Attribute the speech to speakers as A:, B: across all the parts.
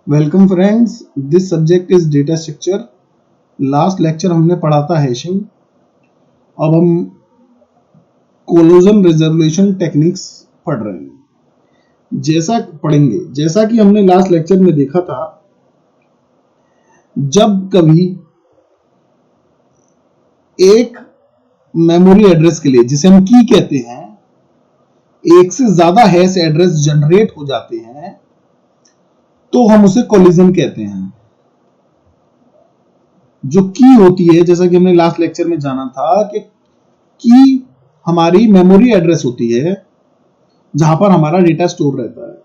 A: Welcome friends, this subject is data structure. Last lecture हमने पढ़ा था हैशिंग। अब हम कोलोजन रेजोल्यूशन टेक्निक्स पढ़ रहे हैं। जैसा कि हमने लास्ट लेक्चर में देखा था, जब कभी एक मेमोरी एड्रेस के लिए, जिसे हम की कहते हैं, एक से ज्यादा हैश एड्रेस जनरेट हो जाते हैं तो हम उसे कोलिजन कहते हैं। जो की होती है, जैसा कि हमने लास्ट लेक्चर में जाना था कि की हमारी मेमोरी एड्रेस होती है जहां पर हमारा डेटा स्टोर रहता है,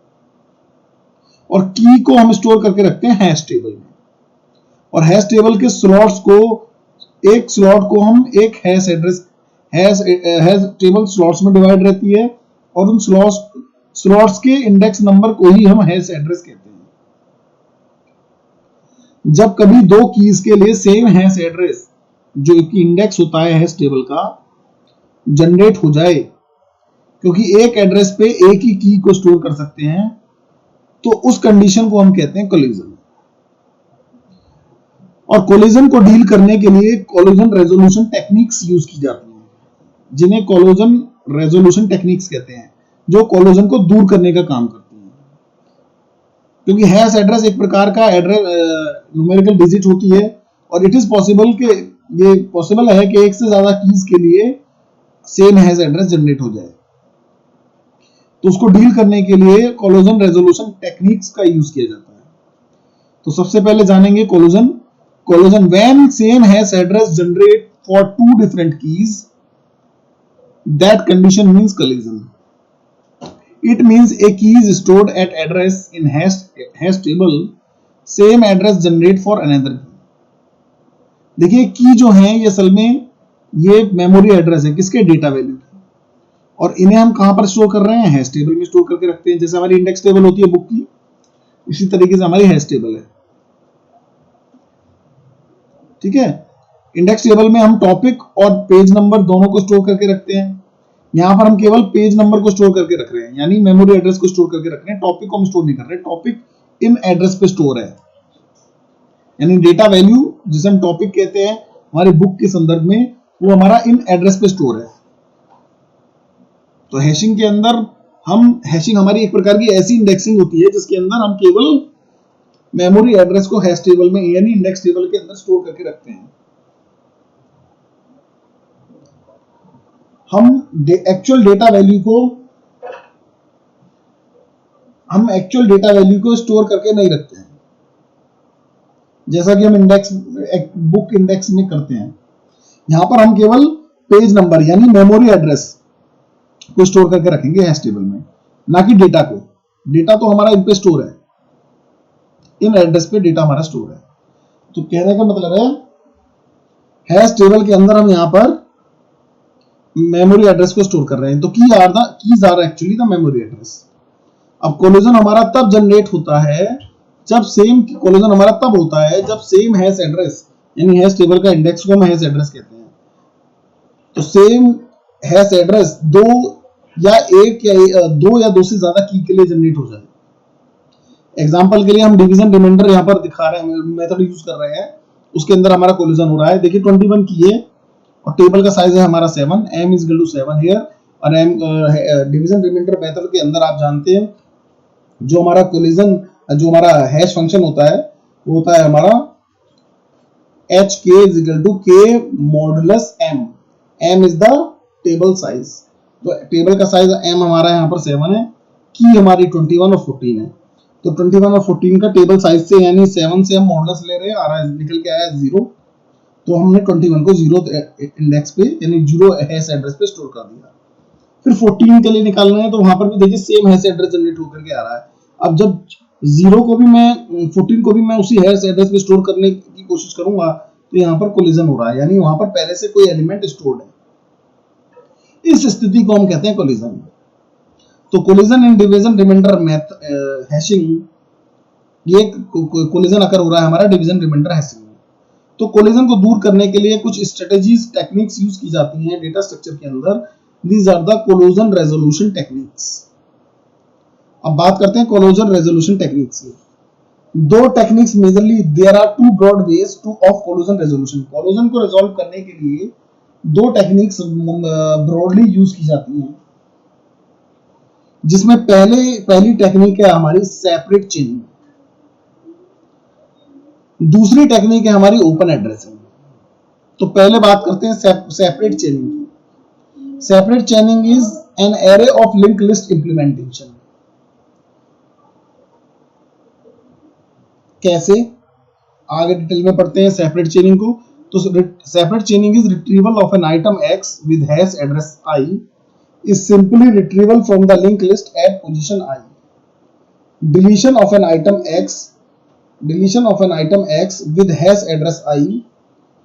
A: और की को हम स्टोर करके रखते हैं हैश टेबल में। और हैश टेबल के स्लॉट्स को, एक स्लॉट को हम एक हैश टेबल स्लॉट्स में डिवाइड रहती है, और उन स्लॉट्स के इंडेक्स नंबर को ही हम हैश एड्रेस कहते हैं। जब कभी दो कीज के लिए सेम हैश एड्रेस, जो कि इंडेक्स होता है हैश टेबल का, जनरेट हो जाए, क्योंकि एक एड्रेस पे एक ही की को स्टोर कर सकते हैं, तो उस कंडीशन को हम कहते हैं कोलिजन। और कोलिजन को डील करने के लिए कोलिजन रेजोल्यूशन टेक्निक्स यूज की जाती हैं, जिन्हें कोलिजन रेजोल्यूशन टेक्निक्स कहते हैं, जो कोलिजन को दूर करने का काम करती हैं। क्योंकि हैश एड्रेस एक प्रकार का एड्रेस न्यूमेरिकल डिजिट होती है, और इट इज पॉसिबल कि ये पॉसिबल है कि एक से ज्यादा कीज के लिए सेम हैश एड्रेस जनरेट हो जाए। तो उसको डील करने के लिए कोलिजन रेजोल्यूशन टेक्निक्स का यूज किया जाता है। तो सबसे पहले जानेंगे collision. When same hash address generate for two different keys, that condition means collision. It means a key is stored at address in hash table, same address generate for another key. देखिए, की जो है ये असल में ये memory address है किसके, डेटा वैल्यू की, और इन्हें हम कहां पर स्टोर कर रहे हैं, हैश टेबल में स्टोर करके रखते हैं। जैसे हमारी इंडेक्स टेबल होती है बुक की, इसी तरीके से हमारी हैश टेबल है। ठीक है, इंडेक्स टेबल में हम टॉपिक और पेज नंबर दोनों को स्टोर करके रखते हैं। यहां पर हम केवल पेज नंबर को स्टोर करके रख रहे हैं, यानी मेमोरी एड्रेस को स्टोर करके रख रहे हैं, टॉपिक को हम स्टोर नहीं कर रहे। टॉपिक इन एड्रेस पे स्टोर है, यानी डेटा वैल्यू जिसे हम टॉपिक कहते हैं हमारे बुक के संदर्भ में, वो हमारा इन एड्रेस पे स्टोर है। तो हैशिंग के अंदर हैशिंग हमारी एक प्रकार की ऐसी इंडेक्सिंग होती है जिसके अंदर हम केवल मेमोरी एड्रेस को हैश टेबल में यानी इंडेक्स टेबल के अंदर स्टोर करके रखते हैं। हम एक्चुअल डेटा वैल्यू को स्टोर करके नहीं रखते हैं, जैसा कि हम बुक इंडेक्स में करते हैं। यहां पर हम केवल पेज नंबर यानी मेमोरी एड्रेस को स्टोर करके रखेंगे हैश टेबल में, ना कि डेटा को। डेटा तो हमारा इन पे स्टोर है, इन एड्रेस पे डेटा हमारा स्टोर है। तो कहने का मतलब है, हैश टेबल के अंदर हम यहां पर मेमोरी एड्रेस को स्टोर कर रहे हैं। तो keys are actually the memory address. अब कोलिजन हमारा तब जनरेट होता है जब सेम हैश एड्रेस यानी हैश टेबल का इंडेक्स को हम हैश एड्रेस कहते हैं। तो सेम हैश एड्रेस दो या दो से ज्यादा की के लिए जनरेट हो जाए। एग्जांपल के लिए हम डिवीजन रिमाइंडर यहां पर दिखा रहे हैं, मेथड यूज कर रहे हैं, उसके अंदर हमारा कोलिजन हो रहा है। देखिए 21 की है और टेबल का साइज है हमारा 7, m is equal to 7 here, और डिवीजन रिमाइंडर मेथड के अंदर आप जानते हैं जो हमारा हैश फंक्शन होता है, वो होता है हमारा hk is equal to k modulus m। m is the table size. तो टेबल का साइज m हमारा यहाँ पर 7 है, की हमारी 21 और 14 है। तो 21 और 14 का टेबल साइज से यानी 7 से हम मॉडुलस ले रहे हैं, निकल के आया 0। तो हमने 21 को 0 इंडेक्स पे यानी 0 हैश एड्रेस पे स्टोर कर दिया। फिर 14 के लिए निकालना है, तो वहां पर भी देखिए सेम हैश एड्रेस जनरेट होकर के आ रहा है। अब जब 14 को भी मैं उसी हैश एड्रेस पे स्टोर करने की कोशिश करूंगा, तो यहाँ पर कोलिजन हो रहा है, यानी वहां पर पहले से कोई एलिमेंट स्टोर्ड है। इस स्थिति को हम कहते हैं कोलिजन। तो collision in division remainder hashing, ये कोलिजन अकर हो रहा है हमारा डिवीजन रिमाइंडर हैशिंग। तो कोलिजन को दूर करने के लिए कुछ स्ट्रेटेजीज टेक्निक्स यूज की जाती हैं डेटा स्ट्रक्चर के अंदर। These are the collision resolution techniques. अब बात करते हैं कोलिजन रेजोल्यूशन टेक्निक्स की। दो techniques majorly, there are two broad ways two of collision resolution. Collision को रिजॉल्व करने के लिए दो टेक्निक्स ब्रॉडली यूज की जाती हैं, जिसमें पहली टेक्निक है हमारी सेपरेट चेनिंग, दूसरी टेक्निक है हमारी ओपन एड्रेसिंग। तो पहले बात करते हैं सेपरेट चेनिंग की। Separate चेनिंग is an array of link list implementation. कैसे, आगे डिटेल में पढ़ते हैं सेपरेट चेनिंग को। तो separate चेनिंग is retrieval of an item x with hash address I is simply retrieval from the linked list at position I. Deletion of an item x with hash address I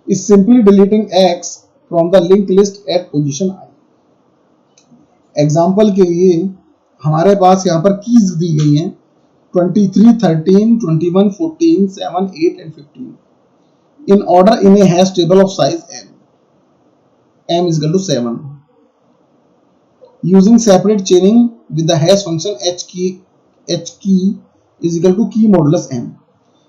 A: is simply deleting x from the linked list at position I. Example के लिए हमारे पास यहाँ पर keys दी गई हैं 23, 13, 21, 14, 7, 8 and 15 in order in a hash table of size m. m is equal to 7. Using separate chaining with the hash function h key is equal to key modulus m.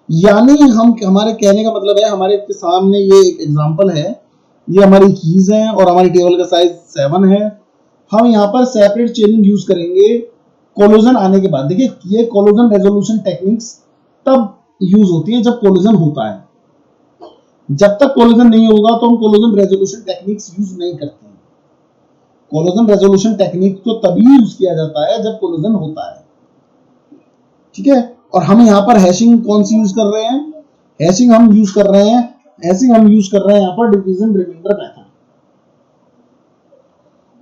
A: यानी हम, हमारे कहने का मतलब है, हमारे सामने ये एक एग्जांपल है, ये हमारी कीज हैं और हमारी टेबल का साइज 7 है। हम यहाँ पर सेपरेट चेनिंग यूज करेंगे कोलिजन आने के बाद। देखिए, ये कोलिजन रेजोल्यूशन टेक्निक्स तब यूज होती है जब कोलिजन होता है। जब तक कोलिजन नहीं होगा तो हम कोलिजन रेजोल्यूशन टेक्निक्स यूज नहीं करते हैं। कोलिजन रेजोल्यूशन टेक्निक तो तभी यूज किया जाता है जब कोलिजन होता है, ठीक है। और हम यहाँ पर हैशिंग कौन सी यूज कर रहे हैं? हैशिंग हम यूज कर रहे हैं यहाँ पर डिवीजन रिमाइंडर मेथड।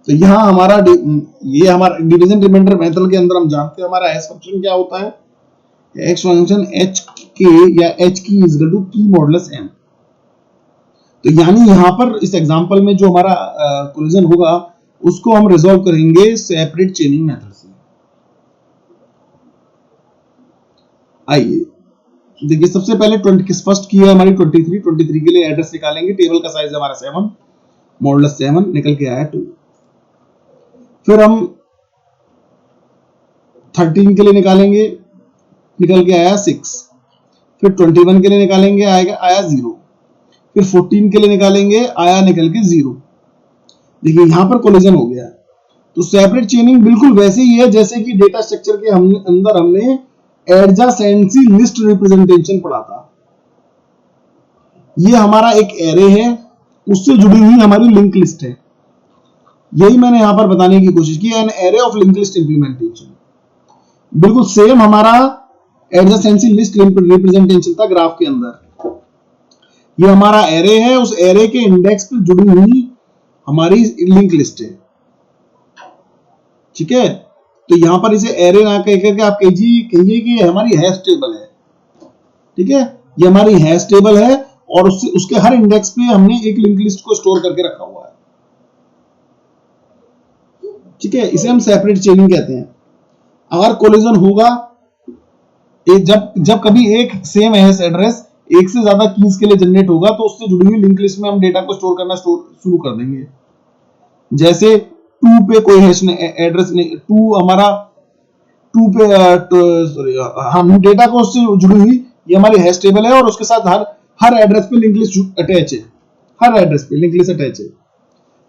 A: तो यहाँ हमारा डिवीजन रिमाइंडर मेथड के अंदर हम जानते हैं हमारा हैश फंक्शन क्या होता है। हैश फंक्शन h k या h की इज इक्वल टू की मॉडुलस m। तो यानी यहाँ पर इस एग्जांपल में जो हमारा कोलिजन होगा उसको हम रिजॉल्व करेंगे सेपरेट चेनिंग मेथड से। आइए देखिए, सबसे पहले फर्स्ट की है हमारी 23 के लिए एड्रेस निकालेंगे। टेबल का साइज हमारा 7, मॉडुलस 7 निकल के आया 2। फिर हम 13 के लिए निकालेंगे, निकल के आया 6। फिर 21 के लिए निकालेंगे, आया 0। फिर 14 के लिए निकालेंगे, आया निकल के 0। देखिए यहां पर कोलिजन हो गया। तो सेपरेट चेनिंग बिल्कुल वैसे ही है जैसे कि डेटा स्ट्रक्चर के अंदर हमने एडजासेंसी लिस्ट रिप्रेजेंटेशन पढ़ा था। ये हमारा एक एरे है, उससे जुड़ी हुई हमारी लिंक लिस्ट है। यही मैंने यहां पर बताने की कोशिश की, an array of link list implementation. बिल्कुल सेम हमारा एडजासेंसी लिस्ट रिप्रेजेंटेशन था ग्राफ के अंदर। ये हमारा एरे है, उस एरे के इंडेक्स पे जुड़ी हुई हमारी लिंक लिस्ट है, ठीक है। तो यहां पर इसे एरे ना कह करके आप कहिए कि ये हमारी हैश टेबल है, ठीक है। ये हमारी हैश टेबल है और उसके हर इंडेक्स पे हमने एक लिंक लिस्ट को स्टोर करके रखा हुआ है, ठीक है। इसे हम सेपरेट चेनिंग कहते हैं। अगर कोलिजन होगा जब कभी एक सेम हैश एड्रेस एक से ज्यादा कीज के लिए जनरेट होगा तो उससे जुड़ी हुई लिंक लिस्ट में हम डेटा को स्टोर करना शुरू कर देंगे। जैसे 2 पे कोई हैश एड्रेस नहीं, 2 हमारा 2 पे सॉरी, हम डेटा को उससे जुड़ी हुई ये हमारी हैश टेबल है और उसके साथ हर एड्रेस पे लिंक लिस्ट अटैच है, हर एड्रेस पे लिंक लिस्ट अटैच है।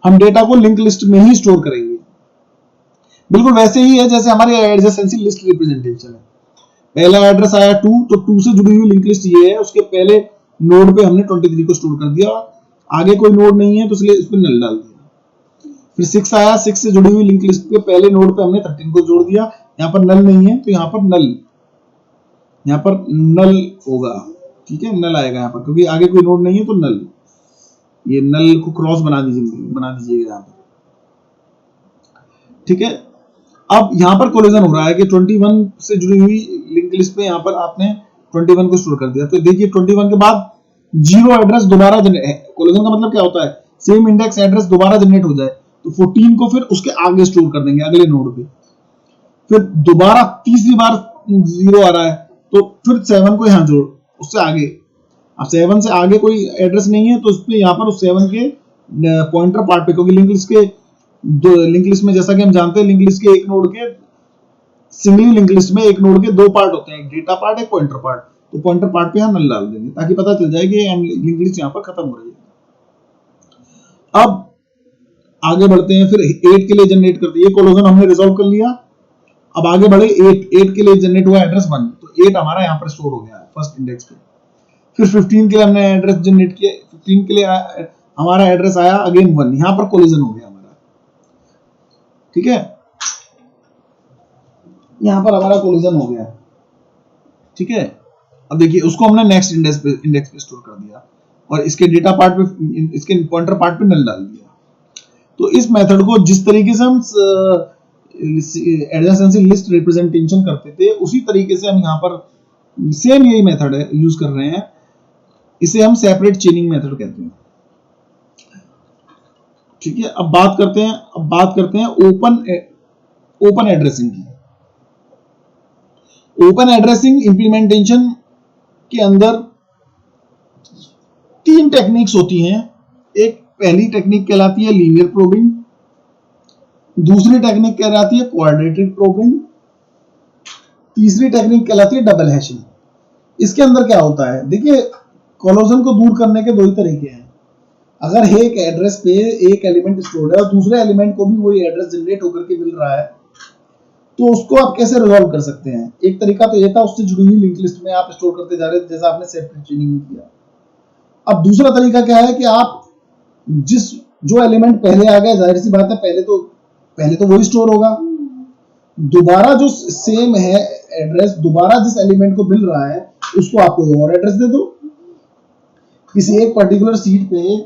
A: हम डेटा को लिंक लिस्ट में ही स्टोर करेंगे। बिल्कुल वैसे ही है जैसे हमारी एडजेसेंसी लिस्ट रिप्रेजेंटेशन है। पहला एड्रेस आया 2, तो 2 से जुड़ी हुई लिंक लिस्ट ये है, उसके पहले नोड पे हमने 23 को स्टोर कर दिया, आगे कोई नोड नहीं है तो इसलिए इस पे नल डाल दिया। फिर 6 आया, 6 से जुड़ी हुई लिंक लिस्ट पे पहले नोड पे हमने 13 को जोड़ दिया, यहाँ पर नल नहीं है तो यहाँ पर नल होगा, ठीक है। नल आएगा यहाँ पर क्योंकि आगे कोई नोड नहीं है तो नल, ये नल को क्रॉस बना दीजिएगा यहाँ पर, ठीक है। अब यहाँ पर कोलिजन हो रहा है कि 21 से जुड़ी हुई लिंक लिस्ट पे यहाँ पर आपने 21 को स्टोर कर दिया। तो देखिए 21 के बाद 0 एड्रेस दोबारा कोलिजन का मतलब क्या होता है, सेम इंडेक्स एड्रेस दोबारा जनरेट हो जाए। तो 14 को फिर उसके आगे स्टोर कर देंगे अगले नोड पे। फिर दोबारा तीसरी बार 0 आ रहा है तो फिर 7 को यहाँ जोड़, उससे आगे। अब 7 से आगे कोई एड्रेस नहीं है तो उस पे यहाँ पर उस 7 के पॉइंटर पार्ट पे, क्योंकि लिंक लिस्ट में जैसा कि हम जानते हैं लिंक लिस्ट के एक नोड के सिंगली लिंक लिस्ट में एक नोड के 2 पार्ट होते हैं, एक डेटा पार्ट एक पॉइंटर पार्ट। तो पॉइंटर पार्ट पे हम नल डाल देंगे ताकि पता चल जाए कि लिंक लिस्ट यहाँ पर खत्म हो रही है। अब आगे बढ़ते हैं, फिर 8 के लिए जनरेट करते हैं। ये कोलोजन हमने रिजॉल्व कर लिया। अब आगे बढ़े, 8 के लिए जनरेट हुआ एड्रेस 1, तो 8 हमारा यहाँ पर स्टोर हो गया है फर्स्ट इंडेक्स पे। फिर 15 के लिए हमने एड्रेस जनरेट किया, 15 के लिए हमारा एड्रेस आया अगेन 1, यहाँ पर कोलिजन हो गया हमारा, ठीक है, यहाँ पर हमारा कोलिजन हो गया, ठीक है। अब देखिए उसको हमने नेक्स्ट इंडेक्स पे स्टोर कर दिया और इसके डेटा पार्ट पे, इसके पॉइंटर पार्ट पे नल डाल दिया। तो इस मेथड को जिस तरीके से हम एडजेसेंसी लिस्ट रिप्रेजेंटेशन करते थे उसी तरीके से हम यहाँ पर सेम यही मेथड है यूज कर रहे हैं। इसे हम सेपरेट चेनिंग मेथड कहते हैं, ठीक है। अब बात करते हैं ओपन एड्रेसिंग की। ओपन एड्रेसिंग इंप्लीमेंटेशन के अंदर 3 टेक्निक्स होती हैं। एक पहली टेक्निक कहलाती है लीनियर प्रोबिंग, दूसरी टेक्निक कहलाती है क्वाड्रेटिक प्रोबिंग, तीसरी टेक्निक कहलाती है डबल हैशिंग। इसके अंदर क्या होता है, देखिए कोलोजन को दूर करने के 2 ही तरीके हैं। अगर एक एड्रेस पे एक एलिमेंट स्टोर्ड है और दूसरे एलिमेंट को भी वही एड्रेस जनरेट होकर के मिल रहा है, तो उसको आप कैसे रिजॉल्व कर सकते हैं। एक तरीका तो ये था, उससे जुड़ी हुई लिंक लिस्ट में आप स्टोर करते जा रहे थे, जैसा आपने सेपरेट चेनिंग में किया। अब दूसरा तरीका क्या है कि आप जो एलिमेंट पहले आ गया, जाहिर सी बात है पहले तो वही स्टोर होगा, दोबारा जो सेम है एड्रेस, दोबारा जिस एलिमेंट को मिल रहा है उसको आप कोई और एड्रेस दे दो। किसी एक पर्टिकुलर सीट पे,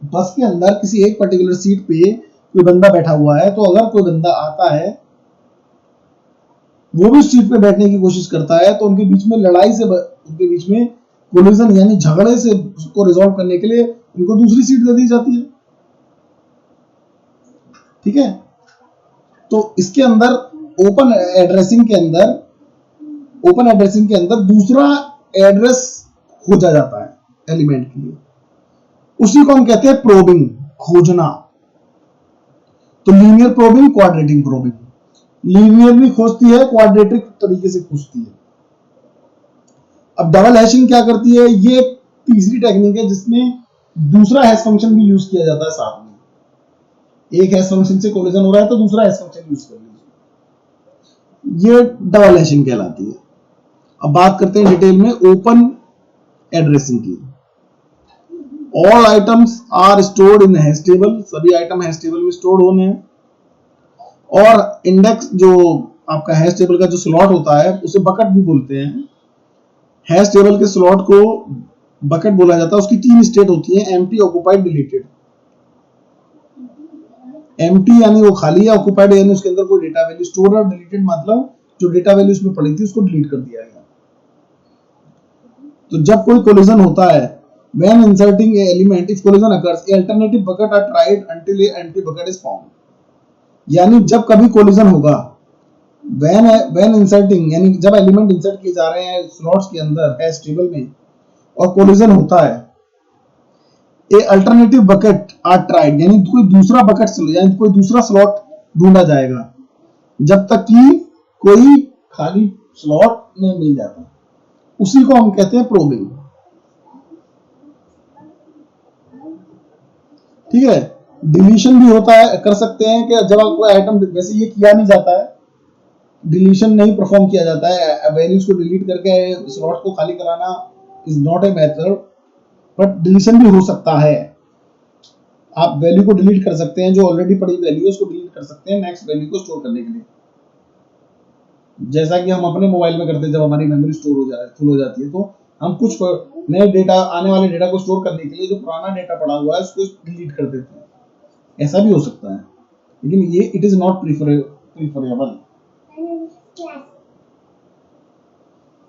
A: बस के अंदर किसी एक पर्टिकुलर सीट पे कोई बंदा बैठा हुआ है, तो अगर कोई बंदा आता है, वो भी सीट पे बैठने की कोशिश करता है, तो उनके बीच में लड़ाई से, उनके बीच में कोलिजन यानी झगड़े से उसको रिजॉल्व करने के लिए उनको दूसरी सीट दे दी जाती है, ठीक है। तो इसके अंदर ओपन एड्रेसिंग के अंदर दूसरा एड्रेस खोजा जाता है एलिमेंट के लिए, उसी को हम कहते हैं प्रोबिंग, खोजना। तो linear probing, quadratic probing, linear भी खोजती है, क्वाड्रेटिक तरीके से खोजती है। अब डबल हैशिंग क्या करती है, ये तीसरी टेक्निक है जिसमें दूसरा हैश फंक्शन भी यूज किया जाता है साथ में। एक हैश फंक्शन से कोलिजन हो रहा है तो दूसरा हैश फंक्शन यूज कर लीजिए, ये डबल हैशिंग कहलाती है। अब बात करते हैं डिटेल में ओपन एड्रेसिंग की। All items are stored in hash table, सभी आइटम हैश टेबल में स्टोर्ड होने हैं। और इंडेक्स, जो आपका हैश टेबल का जो स्लॉट होता है उसे बकेट भी बोलते हैं। हैश टेबल के स्लॉट को बकेट बोला जाता है। उसकी 3 स्टेट होती है, एम्प्टी, ऑक्युपाइड, डिलीटेड। एम्प्टी यानी वो खाली है, ऑक्युपाइड यानी उसके अंदर कोई डेटा वैल्यू स्टोर है, और डिलीटेड मतलब जो डेटा वैल्यू उसमें पड़ी थी उसको डिलीट कर दिया गया। तो जब कोई कोलिजन होता है, when inserting a element, if collision occurs, a alternative bucket are tried until a empty bucket is found। यानी जब कभी कोलिजन होगा, when inserting यानी जब एलिमेंट इंसर्ट किए जा रहे हैं स्लॉट्स के अंदर हैश टेबल में और कोलिजन होता है, ए अल्टरनेटिव बकेट आर ट्राइड, यानी कोई दूसरा बकेट, यानी कोई दूसरा स्लॉट ढूंढा जाएगा जब तक कि कोई खाली स्लॉट नहीं मिल जाता। उसी को हम कहते हैं प्रोबिंग, ठीक है। डिलीशन भी होता है, कर सकते हैं कि जब कोई आइटम, वैसे ये किया नहीं जाता है, डिलीशन नहीं परफॉर्म किया जाता है, वैल्यूज को डिलीट करके स्लॉट को खाली कराना is not a method, but deletion भी हो सकता है। आप वैल्यू को डिलीट कर सकते हैं, जो ऑलरेडी पड़ी वैल्यू उसको डिलीट कर सकते हैं नेक्स्ट वैल्यू को स्टोर करने के लिए, जैसा कि हम अपने मोबाइल में करते हैं। जब हमारी मेमोरी स्टोर हो जाए, फुल हो जाती है, तो हम कुछ नए डेटा, आने वाले डेटा को स्टोर करने के लिए जो पुराना डेटा पड़ा हुआ है उसको डिलीट कर देते हैं। ऐसा भी हो सकता है, लेकिन ये इट इज नॉट प्रीफरेबल,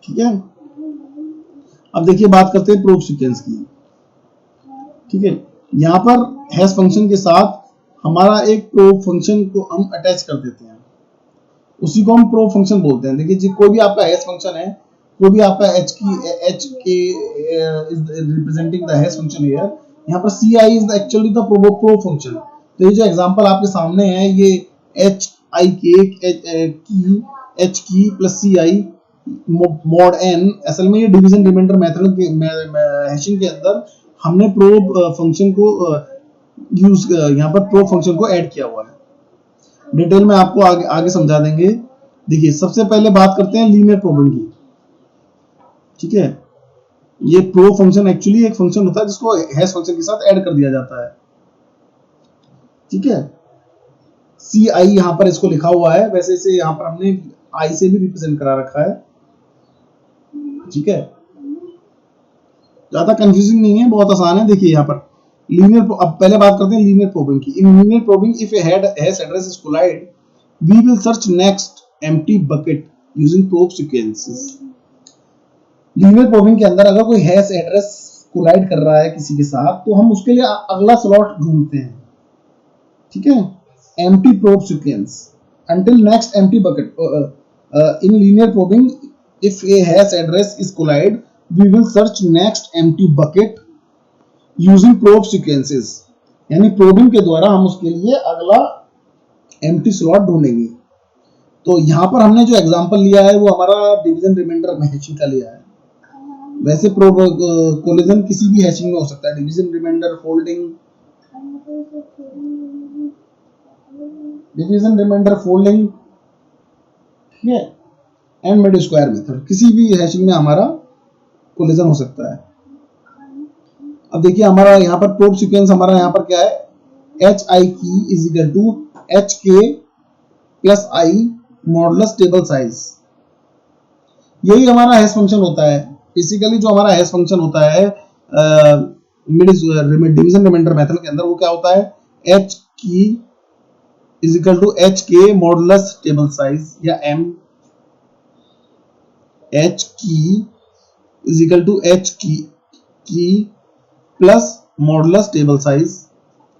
A: ठीक है। अब देखिए बात करते हैं प्रोब सीक्वेंस की, ठीक है। यहाँ पर हैश फंक्शन के साथ हमारा एक प्रोब फंक्शन को हम अटैच कर देते हैं, उसी को हम प्रोब फंक्शन बोलते हैं। देखिए कोई भी आपका हैश फंक्शन है, कोई भी आपका h के is representing the hash function here, यहाँ पर ci is actually the probe function. तो ये जो एग्जांपल आपके सामने है, ये h i की h की प्लस ci मॉड एन, असल में ये डिवीजन रिमाइंडर मेथड के हैशिंग के अंदर हमने प्रोब फंक्शन को यूज, यहाँ पर प्रोब फंक्शन को ऐड किया हुआ है। डिटेल में आपको आगे समझा देंगे। देखिए सबसे पहले बात करते हैं लीनियर प्रोबिंग की। ठीक है, ये प्रोब फंक्शन एक्चुअली एक फंक्शन होता है जिसको हैश फंक्शन के साथ ऐड कर दिया जाता है। ठीक है, सी आई यहाँ पर इसको लिखा हुआ है, वैसे इसे यहाँ पर हमने आई से भी रिप्रेजेंट करा रखा है। ठीक है, ज्यादा कंफ्यूजिंग नहीं है, बहुत आसान है। देखिए यहाँ पर लीनियर, अब पहले बात करते हैं लीनियर प्रोबिंग की। In linear probing if a hash address is collide we will search next empty bucket using probe sequences. Linear probing के अंदर अगर कोई हैश एड्रेस कोलाइड कर रहा है किसी के साथ तो हम उसके लिए अगला स्लॉट ढूंढते हैं। ठीक है, empty probe sequence until next empty bucket. In linear probing, if a hash address is collide, we will search next empty bucket using probe sequences. यानी probing के द्वारा हम उसके लिए अगला empty slot ढूंढेंगे। तो यहाँ पर हमने जो एग्जांपल लिया है वो हमारा डिवीजन रिमाइंडर हैशिंग का लिया है। वैसे कोलिजन किसी भी हैशिंग में हो सकता है, division remainder, folding, division remainder, folding, ठीक है, एंड मिड स्क्वायर मेथड, किसी भी हैशिंग में हमारा कोलिजन हो सकता है। अब देखिए हमारा यहाँ पर प्रोब सीक्वेंस हमारा यहाँ पर क्या है, एच आई की इज इक्वल टू एच के प्लस आई मॉडुलस टेबल साइज। यही हमारा हैश फंक्शन होता है। बेसिकली जो हमारा हैश फंक्शन होता है मिड डिवीजन रिमाइंडर मेथड के अंदर, वो क्या होता है, एच की इज इक्वल टू एच के मॉडुलस टेबल साइज, या एम एच की इज इक्वल टू एच की प्लस मॉडुलस टेबल साइज,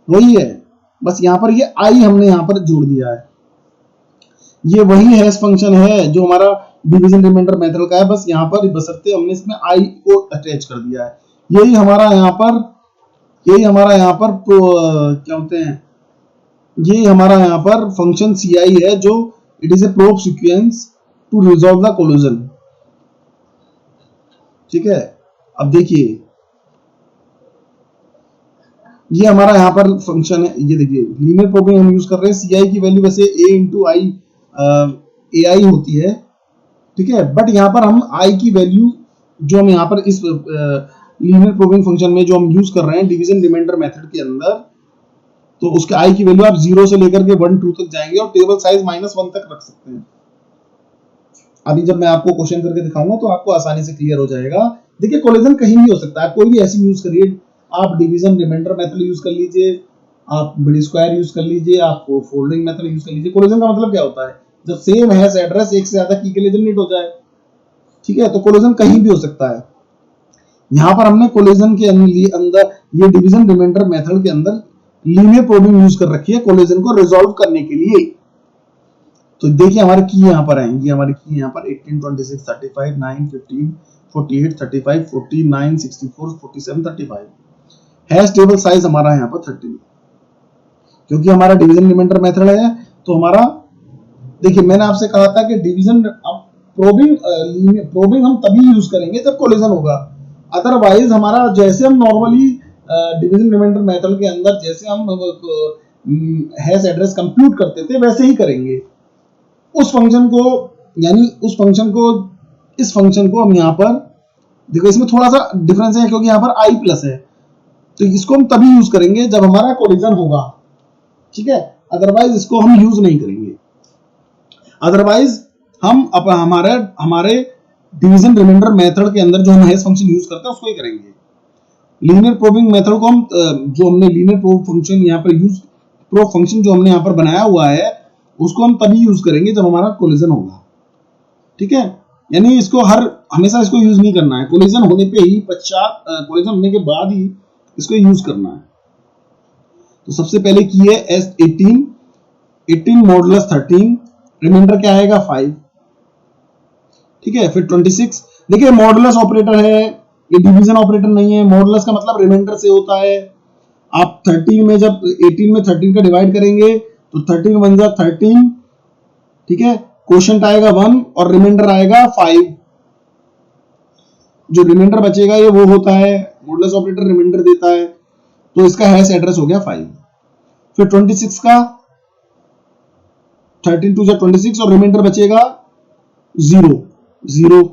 A: वही है। बस यहाँ पर ये आई हमने यहाँ पर जोड़ दिया है। ये वही हैश फंक्शन है जो हमारा डिवीजन रिमाइंडर मेथड का है, बस यहाँ पर बशर्ते हमने इसमें आई को अटैच कर दिया है। यही हमारा यहाँ पर क्या होते हैं, ये हमारा यहाँ पर फंक्शन सी आई है जो it is a probe sequence to resolve the collision. ठीक है, अब देखिए ये हमारा यहाँ पर फंक्शन है। ये देखिए लीनियर प्रोबिंग हम यूज कर रहे हैं, सी आई की वैल्यू वैसे a इंटू आई ए आई होती है। ठीक है, बट यहाँ पर हम आई की वैल्यू जो हम यहाँ पर इस लीनियर प्रोबिंग फंक्शन में जो हम यूज कर रहे हैं डिवीजन रिमाइंडर मेथड के अंदर, तो उसके आई की वैल्यू आप 0 से लेकर के 1 2 तक जाएंगे और टेबल साइज -1 तक रख सकते हैं। अभी जब मैं आपको क्वेश्चन करके दिखाऊंगा तो आपको आसानी से क्लियर हो जाएगा। देखिए कोलिजन कहीं भी हो सकता है, कोई भी ऐसी यूज करिए, आप डिवीजन रिमाइंडर मेथड यूज कर लीजिए, आप मिड स्क्वायर यूज कर लीजिए, आप फोल्डिंग मेथड यूज कर लीजिए। कोलिजन का मतलब क्या होता है, जब सेम हैश एड्रेस एक से ज्यादा की के लिए जनरेट हो जाए। ठीक है, तो कोलिजन कहीं भी हो सकता है। यहाँ पर हमने कोलिजन के अंदर ये डिवीजन रिमाइंडर मेथड के अंदर लीनियर प्रोबिंग यूज कर रखी है कोलिजन को रिजॉल्व करने के लिए। तो देखिए हमारे की यहाँ पर है, ये हमारी की यहाँ पर 18 26 35 9 15 48 35 40 9 64 47 35। हैश टेबल साइज हमारा यहाँ पर 30, क्योंकि हमारा डिवीजन रिमाइंडर मेथड है। तो हमारा देखिए मैंने आपसे कहा था कि डिवीजन प्रोबिंग हम तभी यूज करेंगे जब कोलिजन होगा, अदरवाइज हमारा जैसे हम नॉर्मली डिवीजन रिमाइंडर मेथड के अंदर जैसे हम हैश एड्रेस कंप्यूट करते थे वैसे ही करेंगे। उस फंक्शन को, यानी उस फंक्शन को, इस फंक्शन को हम यहाँ पर देखो, इसमें थोड़ा सा डिफरेंस है क्योंकि यहाँ पर आई प्लस है, तो इसको हम तभी यूज करेंगे जब हमारा कोलिजन होगा। ठीक है, अदरवाइज इसको हम यूज नहीं करेंगे। अदरवाइज हम हमारे डिवीजन रिमाइंडर मेथड के अंदर जो हम हैश फंक्शन यूज करते हैं उसको ही करेंगे। लीनियर प्रोबिंग मेथड को हम जो हमने लीनियर प्रोब फंक्शन यहाँ पर प्रोब फंक्शन जो हमने यहाँ पर बनाया हुआ है उसको हम तभी यूज करेंगे जब हमारा कोलिजन होगा। ठीक है, यानी इसको हमेशा इसको यूज नहीं करना है, कोलिजन होने पे ही कोलिजन होने के बाद ही इसको यूज करना है। तो सबसे पहले की है एस 18 मॉडुलस 13, रिमाइंडर क्या आएगा 5। ठीक है, फिर 26। देखिए मॉडुलस ऑपरेटर है, ये डिवीजन ऑपरेटर नहीं है। मॉडुलस का मतलब रिमाइंडर से होता है। आप 13 में जब 18 में 13 का डिवाइड करेंगे तो 13 बन जा 13। ठीक है, क्वोशिएंट आएगा 1 और रिमाइंडर आएगा 5। जो रिमाइंडर बचेगा ये वो होता है, मॉडुलस ऑपरेटर रिमाइंडर देता है, तो इसका हैश एड्रेस हो गया 5। फिर 26 का 13 2 26 और रिमाइंडर बचेगा 0 0।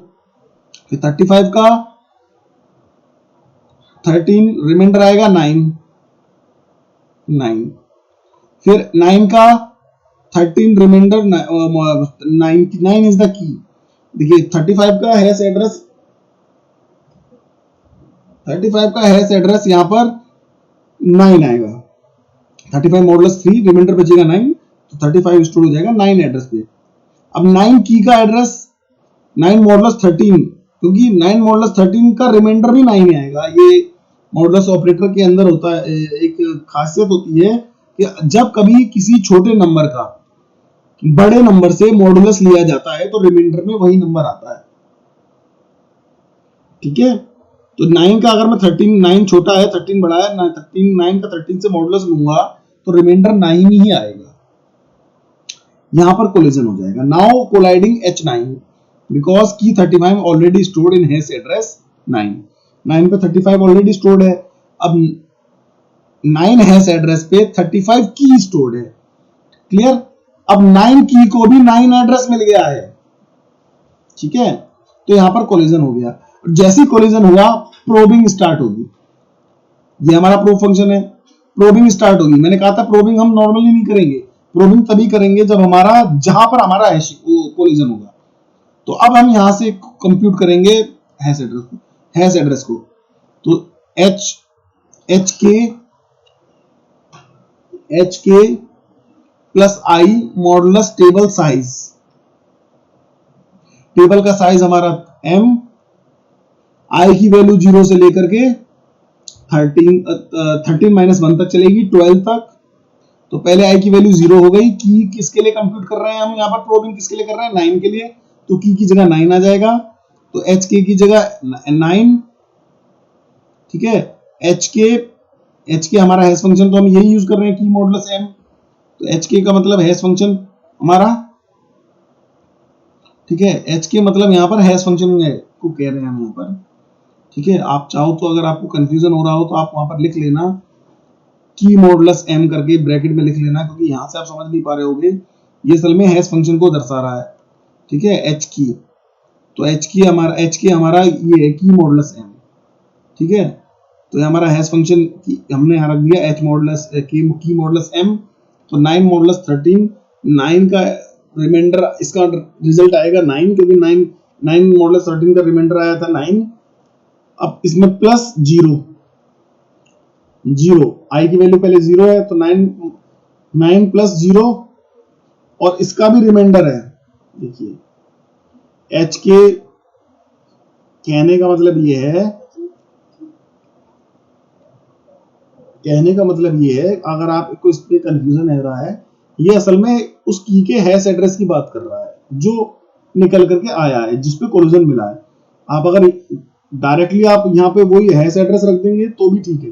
A: फिर 35 का 13 रिमाइंडर आएगा 9 9। फिर 9 का 13 रिमाइंडर 99 इज द की। देखिए 35 का हैश एड्रेस 35 का हैश एड्रेस यहां पर 9 आएगा। 35 मॉडुलस 3 रिमाइंडर बचेगा 9, तो 35 स्टोर हो जाएगा 9 एड्रेस पे। अब 9 की का एड्रेस 9 मॉडुलस 13, क्योंकि 9 मॉडुलस 13 का रिमाइंडर भी 9 आएगा। ये मॉडुलस ऑपरेटर के अंदर होता है, एक खासियत होती है कि जब कभी किसी छोटे नंबर का बड़े नंबर से मॉडुलस लिया जाता है तो रिमाइंडर में वही नंबर आता है। ठीक है, तो 9 का अगर मैं 13, 9 छोटा है 13 बड़ा है, 9 का 13 से मॉडुलस लूंगा तो रिमाइंडर 9 ही आएगा। यहां पर कोलिजन हो जाएगा। नाउ कोलाइडिंग H9 बिकॉज की 35 already stored in hash address 9 9 पे 35 ऑलरेडी स्टोर्ड है। अब 9 हैश एड्रेस पे 35 की स्टोर्ड है। क्लियर? अब 9 की को भी 9 एड्रेस मिल गया है। ठीक है, तो यहां पर कोलिजन हो गया। जैसी कोलिजन हुआ प्रोबिंग स्टार्ट होगी। ये हमारा प्रोब फंक्शन है, प्रोबिंग स्टार्ट होगी। मैंने कहा था प्रोबिंग हम नॉर्मली नहीं करेंगे, प्रोबिंग तभी करेंगे जब हमारा जहां पर हमारा कोलिजन होगा। तो अब हम यहां से कंप्यूट करेंगे हैश एड्रेस को। तो एच के प्लस आई मॉडुलस टेबल साइज। टेबल का साइज हमारा m, आई की वैल्यू 0 से लेकर के 13 -1 तक चलेगी, 12 तक। तो पहले आई की वैल्यू 0 हो गई। की किसके लिए कंप्यूट कर रहे हैं हम यहाँ पर, प्रोबिंग किसके लिए कर रहे हैं, 9 के लिए, तो की जगह 9 आ जाएगा। तो एच के की जगह 9। ठीक है, एच के हमारा हैश फंक्शन तो हम यही यूज कर रहे हैं, की मॉडुलस m। तो एच के का मतलब हैश फंक्शन हमारा, ठीक है, एच के मतलब यहाँ पर हैश फंक्शन को कह रहे हैं हम यहाँ पर। ठीक है, आप चाहो तो अगर आपको कंफ्यूजन हो रहा हो तो आप वहां पर लिख लेना की मॉडुलस m करके ब्रैकेट में लिख लेना, क्योंकि यहां से आप समझ नहीं पा रहे होगे। ये असल में हैश फंक्शन को दर्शा रहा है। ठीक है, एच की, तो एच के हमारा ये है की मॉडुलस m। ठीक है, तो ये हमारा हैश फंक्शन हमने यहाँ रख दिया एच मॉडुलस की मॉडुलस m। तो 9 मॉडुलस 13, 9 का रिमाइंडर, इसका रिजल्ट आएगा 9, क्योंकि 9 मॉडुलस 13 का रिमाइंडर आया था 9। अब इसमें प्लस 0 आई की वैल्यू पहले 0 है, तो 9 प्लस 0 और इसका भी रिमाइंडर है। देखिए एच के कहने का मतलब ये है, अगर आपको इस पे कंफ्यूजन हो रहा है, ये असल में उस की के हैश एड्रेस की बात कर रहा है जो निकल करके आया है, जिसपे कोलिजन मिला है। आप अगर डायरेक्टली आप यहाँ पे वही हैश एड्रेस रख देंगे तो भी ठीक है।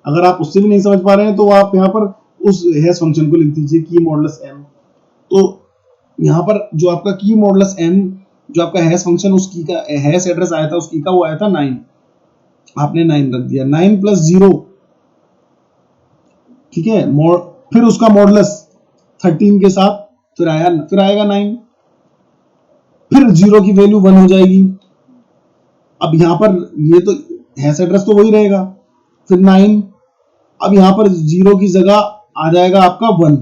A: अगर आप उससे भी नहीं समझ पा रहे हैं तो आप यहाँ पर उस हैश फंक्शन को लिख दीजिए की मॉडुलस m। तो यहाँ पर जो आपका की मॉडुलस m, जो आपका हैश फंक्शन उस की का हैश एड्रेस आया था, उस की का वो आया था 9, आपने 9 रख दिया। 9 प्लस 0, ठीक है, फिर उसका मॉडुलस 13 के साथ फिर आएगा 9, फिर 0 की वैल्यू 1 हो जाएगी। अब यहां पर ये तो हैश एड्रेस तो वही रहेगा, फिर 9। अब यहां पर 0 की जगह आ जाएगा आपका 1।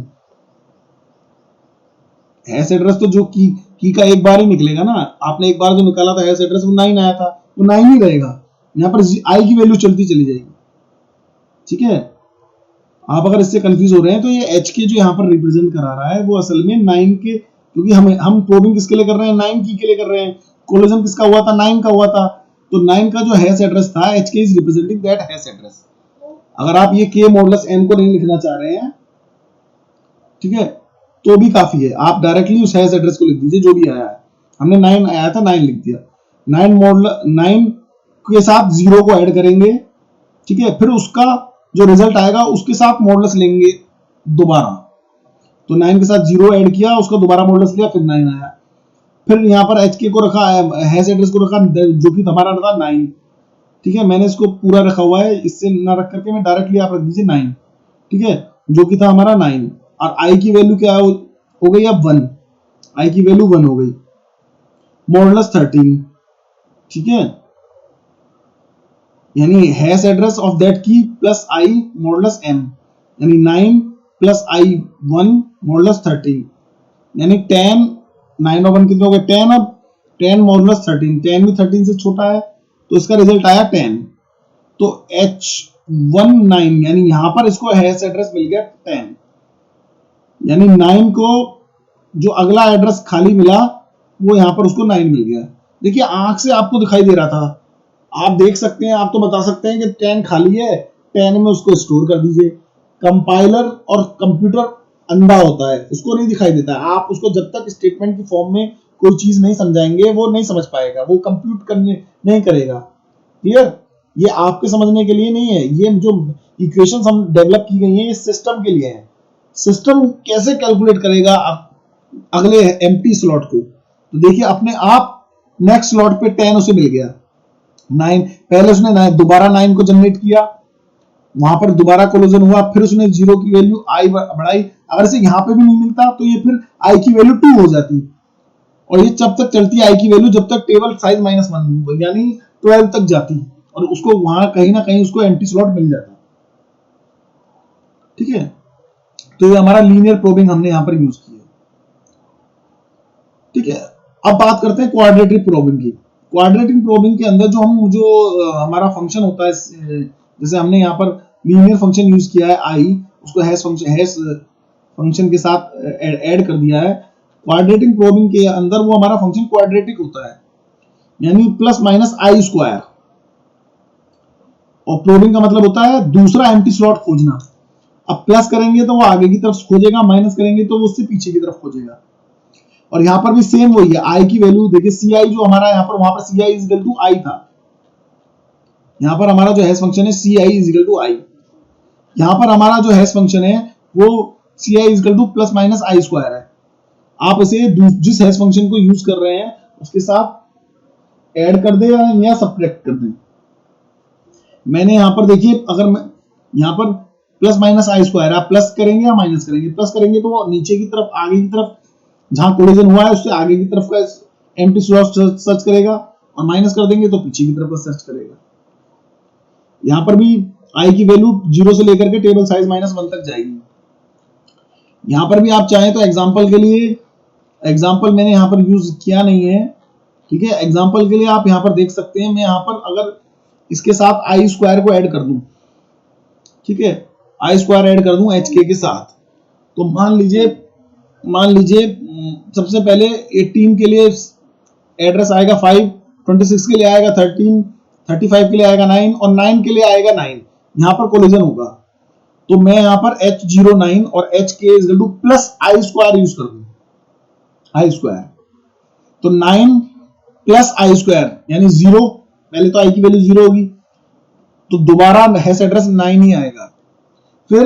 A: हैश एड्रेस तो जो की का एक बार ही निकलेगा ना, आपने एक बार जो निकाला था हैश एड्रेस वो 9 आया था, वो 9 ही रहेगा। यहां पर आई की वैल्यू चलती चली जाएगी। ठीक है, आप अगर इससे कंफ्यूज हो रहे हैं तो ये एच के जो यहाँ पर रिप्रेजेंट करा रहा है वो असल में 9 के, क्योंकि हम प्रोबिंग किसके लिए कर रहे हैं, 9 की के लिए कर रहे हैं। कोलिजन किसका हुआ था, 9 का हुआ था। तो 9 का जो हैश एड्रेस था, एच के is representing that hash address. अगर आप ये के मॉडुलस m को नहीं लिखना चाह रहे हैं, ठीक है, तो भी काफी है, आप डायरेक्टली उस हैश एड्रेस को लिख दीजिए जो भी आया है। हमने 9 आया था 9 लिख दिया। 9 के साथ 0 को ऐड करेंगे, ठीक है, फिर उसका जो रिजल्ट आएगा उसके साथ मॉडुलस लेंगे दोबारा। तो 9 के साथ 0 ऐड किया, उसका दोबारा मॉडुलस लिया, फिर 9 आया। फिर यहाँ पर एच के को रखा, हैश एड्रेस को रखा जो कि हमारा था 9। ठीक है, मैंने इसको पूरा रखा हुआ है, इससे ना रख करके मैं डायरेक्टली आप रख दीजिए 9। ठीक है, जो कि था हमारा 9, और आई की वैल्यू क्या हो गई अब 1, आई की वैल्यू 1 हो गई, मॉडुलस 13। ठीक है, यानी हैश एड्रेस ऑफ दैट की प्लस आई मॉडुलस एम, यानी 9 प्लस आई 1 मॉडुलस 13, यानी 10, 9 और 1 कितने हो गए 10, अब 10 मॉडुलस 13, 10 भी 13 से छोटा है, तो इसका रिजल्ट आया 10। तो H19 यानी यहां पर इसको हैश एड्रेस मिल गया 10, यानी 9 को जो अगला एड्रेस खाली मिला वो यहां पर उसको 9 मिल गया। देखिए आंख से आपको दिखाई दे रहा था, आप देख सकते हैं, आप तो बता सकते हैं कि 10 खाली है, 10 में उसको स्टोर कर दीजिए। कंपाइलर और कंप्यूटर अंधा होता है, उसको नहीं दिखाई देता है। आप उसको जब तक स्टेटमेंट की फॉर्म में कोई चीज नहीं समझाएंगे वो नहीं समझ पाएगा, वो कंप्यूट करने नहीं करेगा। क्लियर? ये आपके समझने के लिए नहीं है, ये जो इक्वेशंस हम डेवलप की गई हैं ये सिस्टम के लिए है। सिस्टम कैसे कैलकुलेट करेगा अगले एम्प्टी स्लॉट को? तो देखिए अपने आप नेक्स्ट स्लॉट पे 10 उसे मिल गया, 9 पहले उसने 9 दोबारा 9 को जनरेट किया, वहां पर दोबारा कोलिजन हुआ, फिर उसने 0 की वैल्यू आई बढ़ाई। अगर इसे यहां पे भी नहीं मिलता तो ये फिर आई की वैल्यू 2 हो जाती, और ये जब तक चलती है आई की वैल्यू जब तक टेबल साइज -1 यानी 12 तक जाती, और उसको वहां कहीं ना कहीं उसको एम्प्टी स्लॉट मिल जाता। ठीक है, तो ये हमारा लीनियर प्रोबिंग हमने यहां पर यूज किया। ठीक है, अब बात करते हैं क्वाड्रेटिक प्रोबिंग की। क्वाड्रेटिक प्रोबिंग के अंदर जो हमारा फंक्शन होता है, जैसे हमने यहाँ पर लीनियर फंक्शन यूज किया है आई, उसको हैश फंक्शन के साथ ऐड कर दिया है। क्वाड्रेटिक प्रोबिंग के अंदर वो हमारा फंक्शन क्वाड्रेटिक होता है, यानी प्लस माइनस आई स्क्वायर, और प्रोबिंग का मतलब होता है दूसरा एम्प्टी स्लॉट खोजना। अब प्लस करेंगे तो वो आगे की तरफ खोजेगा, माइनस करेंगे तो वो उससे पीछे की तरफ खोजेगा। और यहां पर भी सेम वही है, आई की वैल्यू देखिए सी आई जो हमारा यहाँ पर, वहां पर c i is equal to i था, यहां पर हमारा जो हैश फंक्शन है c i is equal to i, यहां पर हमारा जो हैश फंक्शन है वो c i is equal to plus minus i square है। आप इसे जिस हैश फंक्शन को यूज कर रहे हैं उसके साथ ऐड कर दे या सब्ट्रैक्ट कर दें। मैंने यहां पर देखिए, अगर मैं यहां पर प्लस माइनस आई स्क्वायर, आप प्लस करेंगे या माइनस करेंगे, प्लस करेंगे तो वो नीचे की तरफ आगे की तरफ जहां कोलिजन हुआ है उससे आगे की तरफ का एम्प्टी स्लॉट सर्च करेगा, और माइनस कर देंगे तो पीछे की तरफ का सर्च करेगा। यहां पर भी आई की वैल्यू 0 से लेकर के टेबल साइज -1 तक जाएगी। यहां पर भी आप चाहें तो एग्जांपल के लिए, एग्जांपल मैंने यहां पर यूज किया नहीं है, ठीक है, एग्जांपल के लिए आप यहां पर देख सकते हैं, मैं यहां पर अगर इसके साथ आई स्क्वायर को ऐड कर दूं, ठीक है, आई स्क्वायर ऐड कर दूं एच के साथ, तो मान लीजिए सबसे पहले 18 के लिए एड्रेस आएगा 5, 26 के लिए आएगा 13, 35 के लिए आएगा 9, और 9 के लिए आएगा 9। यहां पर कोलिजन होगा, तो मैं यहां पर H09 और HK is equal to plus I square use कर दूं, आई स्क्वायर, तो 9 प्लस आई स्क्वायर यानी 0, पहले तो आई की वैल्यू 0 होगी, तो दोबारा हैश एड्रेस 9 ही आएगा। फिर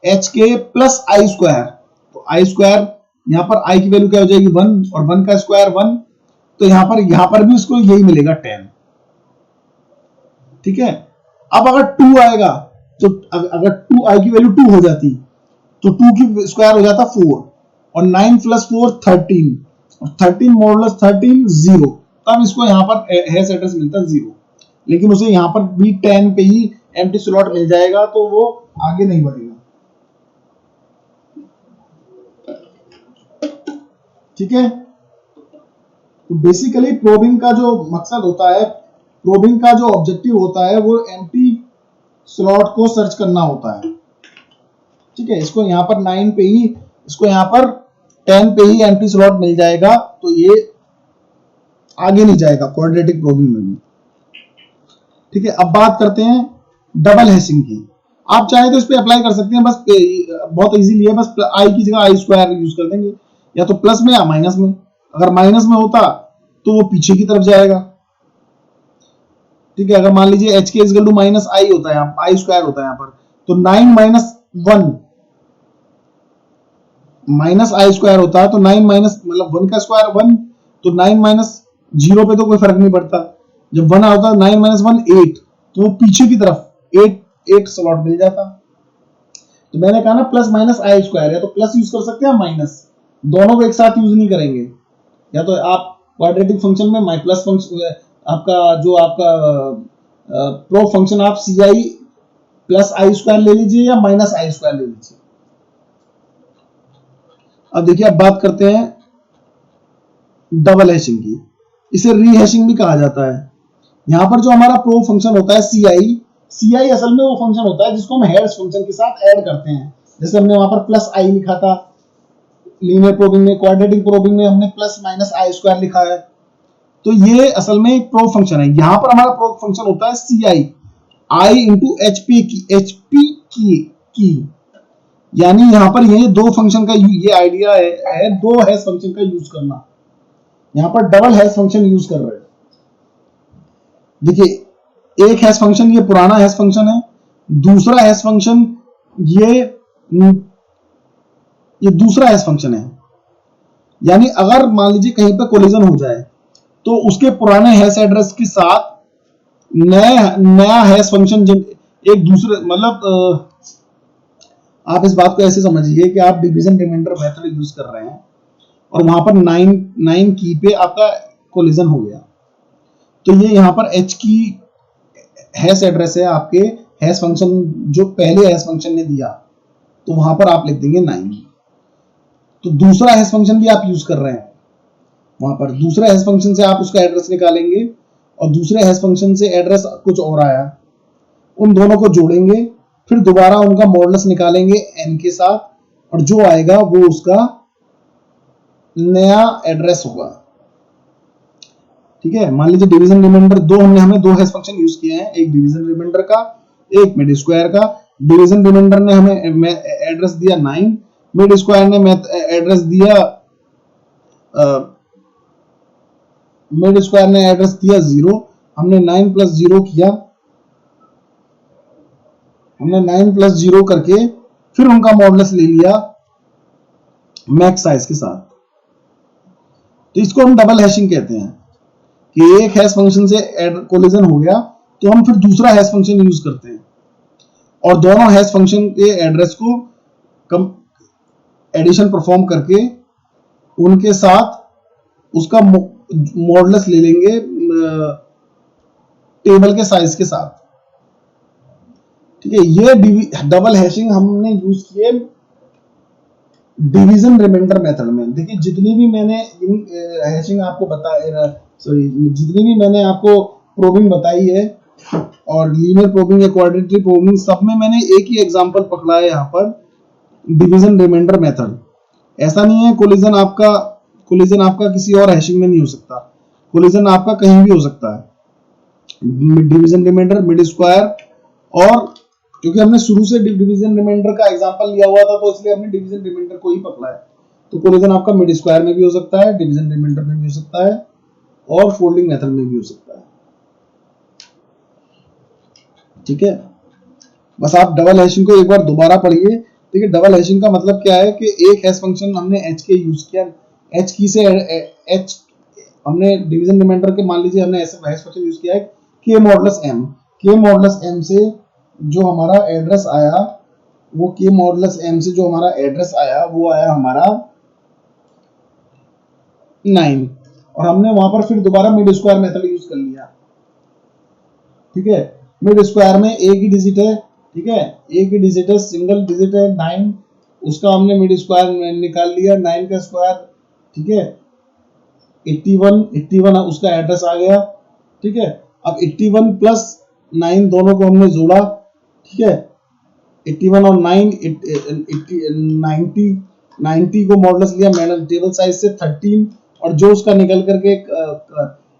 A: HK प्लस आई स्क्वायर, तो आई स्क्वायर यहां पर आई की वैल्यू क्या हो जाएगी 1, और 1 का स्क्वायर 1, तो यहां पर भी उसको यही मिलेगा 10। ठीक है, अब अगर 2 आएगा तो अगर 2 आई की वैल्यू 2 हो जाती तो 2 की स्क्वायर हो जाता 4, और 9 प्लस 4 13, और 13 मॉडुलस 13 0, तब इसको यहां पर हैश एड्रेस मिलता 0, लेकिन उसे यहां पर भी 10 पे ही एम्प्टी स्लॉट मिल जाएगा, तो वो आगे नहीं बढ़ेगा। ठीक है, तो बेसिकली प्रोबिंग का जो मकसद होता है, प्रोबिंग का जो ऑब्जेक्टिव होता है वो एम्प्टी स्लॉट को सर्च करना होता है। ठीक है, इसको यहां पर 9 पे ही, इसको यहां पर 10 पे ही एम्प्टी स्लॉट मिल जाएगा, तो ये आगे नहीं जाएगा क्वाड्रेटिक प्रोबिंग में भी। ठीक है, अब बात करते हैं डबल हैशिंग की। आप चाहे तो इस पे अप्लाई कर सकते हैं, बस बहुत इजीली है, बस आई की जगह आई स्क्वायर यूज कर देंगे, या तो प्लस में या माइनस में। अगर माइनस में होता तो वो पीछे की तरफ जाएगा। ठीक है, अगर मान लीजिए एच के इक्वल टू माइनस आई होता है, आई स्क्वायर होता है यहाँ पर, तो 9 माइनस 1 माइनस आई स्क्वायर होता है, तो 9 माइनस मतलब 1 का स्क्वायर 1, तो 9 माइनस 0 पे तो कोई फर्क नहीं पड़ता, जब 1 आता 9 माइनस 1 8, तो वो पीछे की तरफ 8 स्लॉट मिल जाता। तो मैंने कहा ना प्लस माइनस आई स्क्वायर है, तो प्लस यूज कर सकते हैं माइनस, दोनों को एक साथ यूज नहीं करेंगे। या तो आप क्वाड्रेटिक फंक्शन में माइ प्लस फंक्शन आपका जो आपका प्रो फंक्शन आप सी आई प्लस आई स्क्वायर ले लीजिए या माइनस आई स्क्वायर ले लीजिए। अब देखिए अब बात करते हैं डबल हैशिंग की, इसे रीहैशिंग भी कहा जाता है। यहां पर जो हमारा प्रो फंक्शन होता है सी आई असल में वो फंक्शन होता है जिसको हम हैश फंक्शन के साथ ऐड करते हैं। जैसे हमने वहां पर प्लस आई लिखा था लीनियर प्रोबिंग में, क्वाड्रेटिक प्रोबिंग में हमने प्लस माइनस आई स्क्वायर लिखा है, तो ये असल में एक प्रो फंक्शन है। यहां पर हमारा प्रो फंक्शन होता है सी आई इंटू एचपी की, यानी यहां पर ये दो फंक्शन का ये आइडिया है दो हैश फंक्शन का यूज करना। यहां पर डबल हैश फंक्शन यूज कर रहे हैं। देखिए एक हैश फंक्शन ये पुराना हैश फंक्शन है, दूसरा हैश फंक्शन ये दूसरा हैश फंक्शन है। यानी अगर मान लीजिए कहीं पर कोलिजन हो जाए तो उसके पुराने हैश एड्रेस के साथ नया हैश फंक्शन एक दूसरे मतलब आप इस बात को ऐसे समझिए कि आप डिवीजन रिमाइंडर मेथड यूज कर रहे हैं और वहां पर 9 की पे आपका कोलिजन हो गया, तो ये यहां पर h की हैश एड्रेस है आपके हैश फंक्शन जो पहले हैश फंक्शन ने दिया, तो वहां पर आप लिख देंगे 9। तो दूसरा हैश फंक्शन भी आप यूज कर रहे हैं, वहां पर दूसरे हैश फंक्शन से आप उसका एड्रेस निकालेंगे और दूसरे हैश फंक्शन से एड्रेस कुछ और आया, उन दोनों को जोड़ेंगे, फिर दोबारा उनका मॉडुलस निकालेंगे n के साथ और जो आएगा वो उसका नया एड्रेस होगा। ठीक है, मान लीजिए डिवीजन रिमाइंडर हमने दो हैश फंक्शन यूज किए हैं, एक डिवीजन रिमाइंडर का एक मिड स्क्वायर का। डिवीजन रिमाइंडर ने हमें एड्रेस दिया 9, मिड स्क्वायर ने एड्रेस दिया मिड स्क्वायर ने एड्रेस दिया 0। हमने 9 प्लस 0 किया, हमने 9 प्लस 0 करके फिर उनका मॉडुलस ले लिया मैक्स साइज के साथ। तो इसको हम डबल हैशिंग कहते हैं कि एक हैश फंक्शन से कोलिजन हो गया तो हम फिर दूसरा हैश फंक्शन यूज करते हैं और दोनों हैश फंक्शन के एड्रेस को एडिशन परफॉर्म करके उनके साथ उसका मॉडुलस ले लेंगे टेबल के साइज के साथ। ठीक है, ये डबल हैशिंग हमने यूज किए डिवीजन रिमाइंडर मेथड में। देखिए जितनी भी मैंने हैशिंग आपको जितनी भी मैंने आपको प्रोबिंग बताई है और लीनियर प्रोबिंग या क्वाड्रेटिक प्रोबिंग, सब में मैंने एक ही एग्जांपल पकड़ा है यहाँ पर, डिवीजन रिमाइंडर मेथड। ऐसा नहीं है कोलिजन आपका किसी और हैशिंग में नहीं हो सकता, कोलिजन आपका कहीं भी हो सकता है। डिवीजन रिमाइंडर, मिड स्क्वायर, और क्योंकि हमने शुरू से डिवीजन रिमाइंडर का एग्जांपल लिया हुआ था तो इसलिए हमने डिवीजन रिमाइंडर को ही पकड़ा है। तो कोलिजन आपका मिड स्क्वायर में भी हो सकता है, डिवीजन रिमाइंडर में भी हो सकता है और फोल्डिंग मेथड में भी हो सकता है। ठीक है, बस आप डबल हैशिंग को एक बार दोबारा पढ़िए। देखिए डबल हैशिंग का मतलब क्या है कि एक हैश फंक्शन हमने h के यूज किया, h की से h हमने डिवीजन रिमाइंडर के मान लीजिए हमने ऐसे हैश फंक्शन यूज किया है k मॉडुलस m से जो हमारा एड्रेस आया वो k मॉडुलस m से जो हमारा एड्रेस आया वो आया हमारा 9 और हमने वहां पर फिर दोबारा मिड स्क्वायर मेथड यूज कर लिया। ठीक है, मिड स्क्वायर में एक ही डिजिट है, ठीक है, एक ही डिजिट है, सिंगल डिजिट है 9, उसका हमने मिड स्क्वायर निकाल लिया 9 का स्क्वायर। ठीक है, 81 उसका एड्रेस आ गया। ठीक है, अब 81 प्लस 9 दोनों को हमने जोड़ा। ठीक है, 81 और 90 को मॉडुलस लिया मैंने टेबल साइज से 13 और जो उसका निकल करके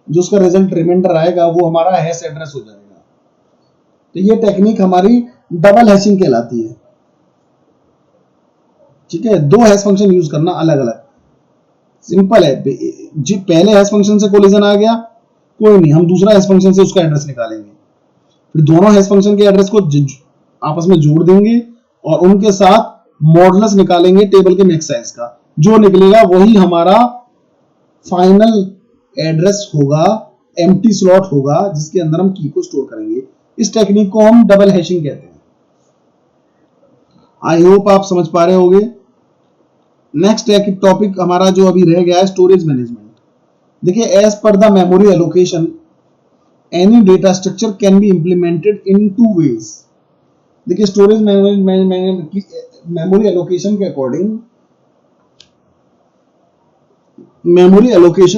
A: जो उसका रिजल्ट रिमाइंडर आएगा वो हमारा हैश एड्रेस हो जाएगा। तो ये टेक्निक हमारी डबल हैशिंग कहलाती है। ठीक है, दो हैश फंक्शन यूज करना अलग अलग, सिंपल है जी। पहले हैश फंक्शन से कोलिजन आ गया, कोई नहीं, हम दूसरा हैश फंक्शन से उसका एड्रेस निकालेंगे, फिर दोनों हैश फंक्शन के एड्रेस को आपस में जोड़ देंगे और उनके साथ मॉडुलस निकालेंगे टेबल के मैक्स साइज का, जो निकलेगा वही हमारा फाइनल एड्रेस होगा, एम्प्टी स्लॉट होगा जिसके अंदर हम की को स्टोर करेंगे। इस टेक्निक को हम डबल हैशिंग कहते हैं। आई होप आप समझ पा रहे होगे। नेक्स्ट टॉपिक हमारा जो अभी रह गया है स्टोरेज मैनेजमेंट। देखिए, as per the memory allocation any data structure can be implemented in two ways. देखिए, स्टोरेज मेमोरी एलोकेशन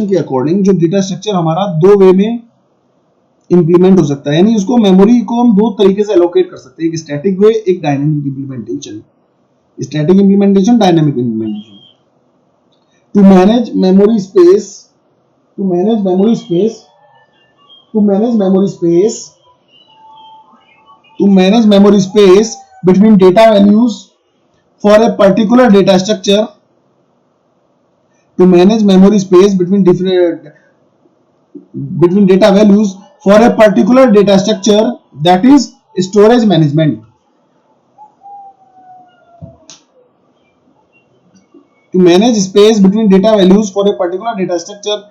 A: के अकॉर्डिंग, जो डेटा स्ट्रक्चर हमारा दो वे में इंप्लीमेंट हो सकता है, यानी उसको मेमोरी को हम दो तरीके से एलोकेट कर सकते हैं, एक स्टैटिक वे, एक dynamic implementation. Static implementation, dynamic implementation. To manage memory space to manage memory space to manage memory space to manage memory space between data values for a particular data structure to manage memory space between data values for a particular data structure, that is storage management. To manage space between data values for a particular data structure,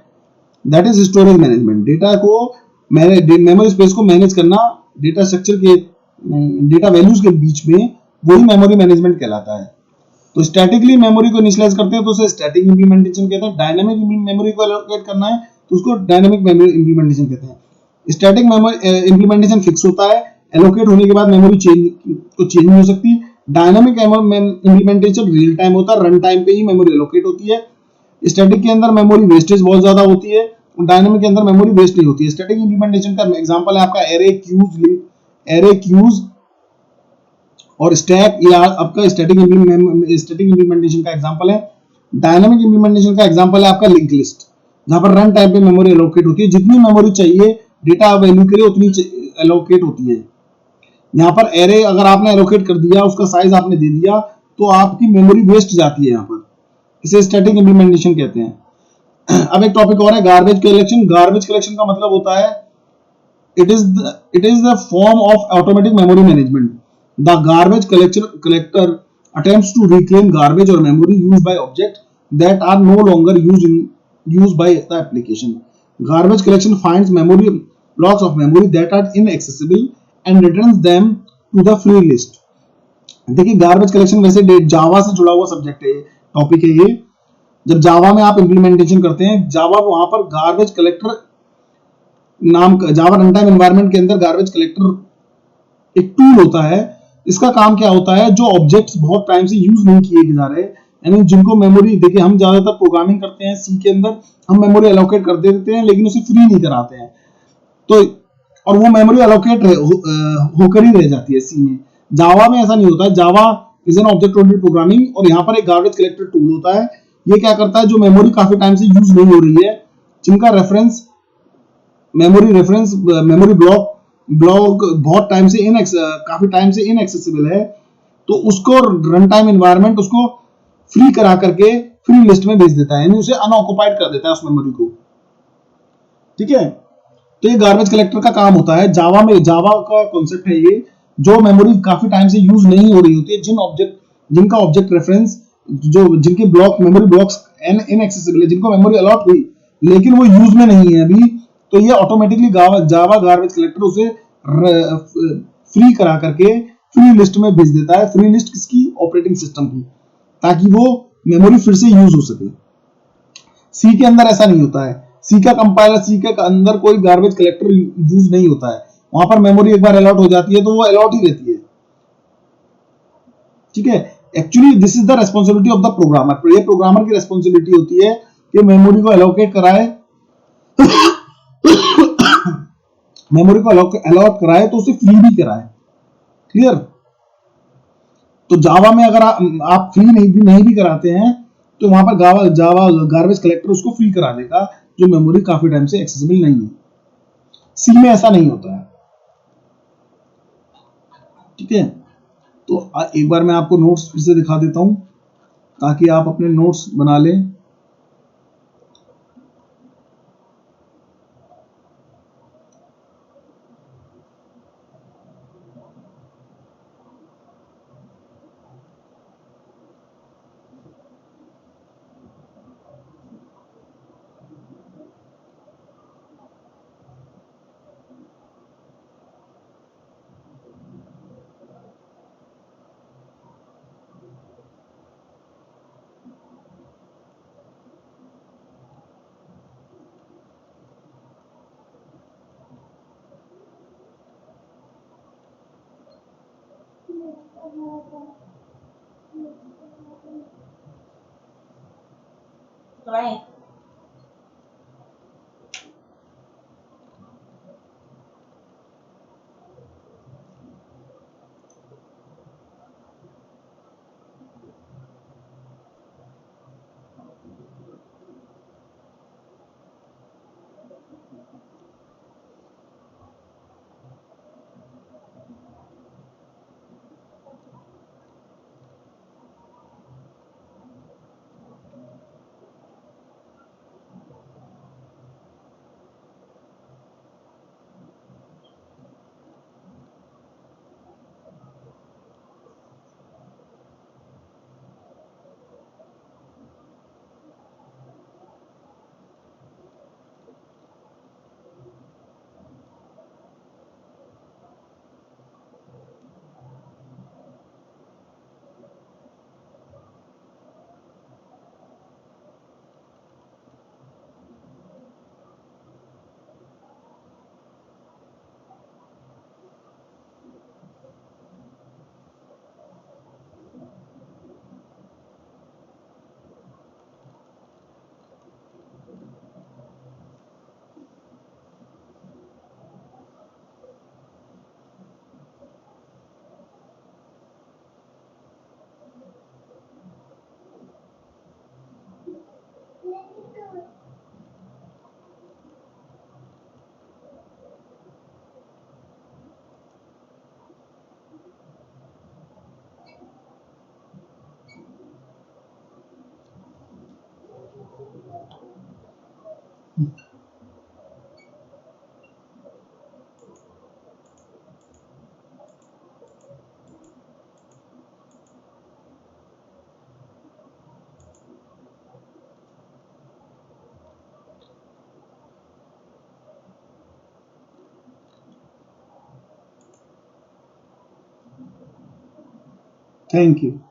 A: that is storage management. Data को memory space को manage करना data structure के data values के बीच में, वही memory management कहलाता है। तो स्टैटिकली मेमोरी को इनिशियलाइज करते हैं तो उसे स्टैटिक इंप्लीमेंटेशन कहते हैं। डायनामिक मेमोरी को एलोकेट करना है तो उसको डायनामिक मेमोरी इंप्लीमेंटेशन कहते हैं। स्टैटिक मेमोरी इंप्लीमेंटेशन फिक्स होता है, एलोकेट होने के बाद मेमोरी चेंज नहीं हो सकती। डायनामिक इंप्लीमेंटेशन रियल टाइम होता है, रन टाइम पे ही मेमोरी एलोकेट होती है। स्टैटिक के अंदर मेमोरी वेस्टेज बहुत ज्यादा होती है, डायनामिक के अंदर मेमोरी वेस्ट नहीं होती है। स्टैटिक इंप्लीमेंटेशन का एग्जांपल है आपका एरे क्यूज और स्टैक, या आपका स्टैटिक इंप्लीमेंटेशन का एग्जांपल है। डायनामिक इंप्लीमेंटेशन का एग्जांपल है आपका लिंक लिस्ट, जहां पर रन टाइम पे मेमोरी एलोकेट होती है, जितनी मेमोरी चाहिए डेटा वैल्यू के लिए उतनी एलोकेट होती है। यहाँ पर एरे अगर आपने एलोकेट कर दिया, उसका साइज आपने दे दिया, तो आपकी मेमोरी वेस्ट जाती है यहाँ पर, इसे स्टैटिक इंप्लीमेंटेशन कहते हैं। अब एक टॉपिक और है गार्बेज कलेक्शन। गार्बेज कलेक्शन का मतलब होता है it is the form of automatic memory management. The garbage collector attempts to reclaim garbage or memory used by objects that are no longer used by the application. Garbage collection finds memory blocks of memory that are inaccessible and returns them to the free list. देखिए, garbage collection वैसे जावा से जुड़ा हुआ subject है, topic है ये। जब जावा में आप इंप्लीमेंटेशन करते हैं, जावा वहां पर गार्बेज कलेक्टर नाम का, जावा रन टाइम एनवायरनमेंट के अंदर गार्बेज कलेक्टर एक टूल होता है। इसका काम क्या होता है, जो ऑब्जेक्ट्स बहुत टाइम से यूज नहीं किए जा रहे, यानी जिनको मेमोरी, देखिए हम ज्यादातर प्रोग्रामिंग करते हैं सी के अंदर, हम मेमोरी एलोकेट कर देते हैं लेकिन उसे फ्री नहीं कराते हैं, तो और वो मेमोरी एलोकेट होकर ही रह जाती है सी में। जावा में ऐसा नहीं होता है। Java is an object oriented programming, और यहाँ पर एक गार्बेज कलेक्टर टूल होता है। ये क्या करता है, जो मेमोरी काफी टाइम से यूज नहीं हो रही है, जिनका रेफरेंस मेमोरी ब्लॉक बहुत टाइम से काफी टाइम से इनएक्सेसिबल है, तो उसको रन टाइम एनवायरनमेंट उसको फ्री करा करके फ्री लिस्ट में भेज देता है, यानी उसे अनऑक्युपाइड कर देता है उस मेमोरी को। ठीक है, तो ये गार्बेज कलेक्टर का काम होता है। जावा का कॉन्सेप्ट है ये, जो मेमोरी काफी टाइम से यूज नहीं हो रही होती है, जिनका ऑब्जेक्ट रेफरेंस, जो जिनके मेमोरी ब्लॉक्स इनएक्सेसिबल है, जिनको मेमोरी अलॉट हुई लेकिन वो यूज में नहीं है अभी, तो ये ऑटोमेटिकली जावा गार्बेज कलेक्टर उसे फ्री करा करके फ्री लिस्ट में भेज देता है। फ्री लिस्ट किसकी, ऑपरेटिंग सिस्टम की, ताकि वो मेमोरी फिर से यूज हो सके। सी के अंदर ऐसा नहीं होता है। सी का कंपाइलर, सी के अंदर कोई गार्बेज कलेक्टर यूज नहीं होता है। वहां पर मेमोरी एक बार अलॉट हो जाती है तो वो अलॉट ही रहती है। ठीक है, actually this is the responsibility of the programmer. ये प्रोग्रामर की रेस्पॉन्सिबिलिटी होती है कि मेमोरी को एलोकेट कराए, मेमोरी को अलॉट कराए तो उसे फ्री भी कराए। क्लियर। तो जावा में अगर आप फ्री नहीं भी कराते हैं, तो वहां पर जावा गार्बेज कलेक्टर उसको फ्री करा देगा, जो मेमोरी काफी टाइम से एक्सेसिबल नहीं है। सी में ऐसा नहीं होता है। ठीक है, तो एक बार मैं आपको नोट्स फिर से दिखा देता हूं ताकि आप अपने नोट्स बना लें।
B: Right.
A: Thank you.